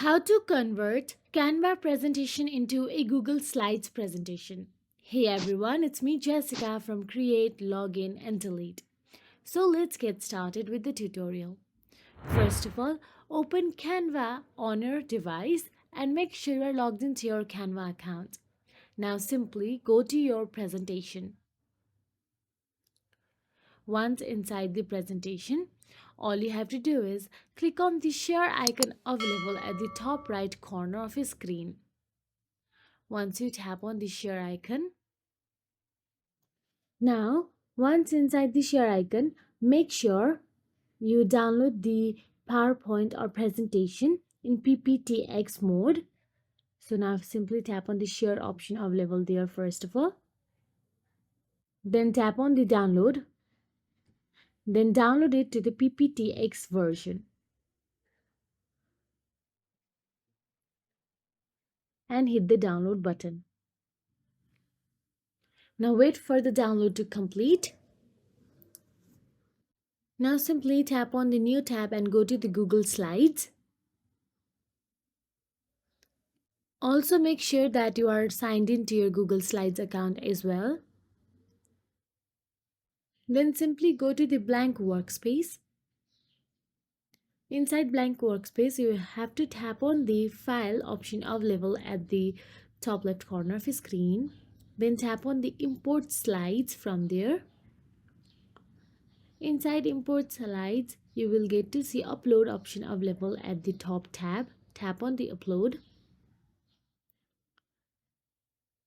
How to convert Canva presentation into a Google Slides presentation. Hey everyone, it's me Jessica from Create, Login and Delete. So let's get started with the tutorial. First of all, open Canva on your device and make sure you're logged into your Canva account. Now simply go to your presentation. Once inside the presentation, all you have to do is click on the share icon available at the top right corner of your screen. Once you tap on the share icon, now once inside the share icon, make sure you download the PowerPoint or presentation in PPTX mode. So now simply tap on the share option available there first of all. Then tap on the download. Then download it to the PPTX version and hit the download button. Now wait for the download to complete. Now simply tap on the new tab and go to the Google Slides. Also make sure that you are signed into your Google Slides account as well. Then simply go to the blank workspace. Inside blank workspace, you have to tap on the file option available at the top left corner of your screen. Then tap on the import slides from there. Inside import slides, you will get to see upload option available at the top tab. Tap on the upload.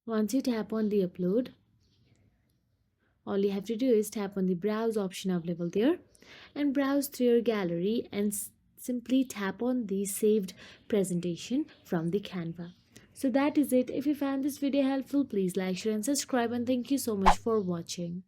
Once you tap on the upload, all you have to do is tap on the browse option available there and browse through your gallery and simply tap on the saved presentation from the Canva. So that is it. If you found this video helpful, please like, share and subscribe, and thank you so much for watching.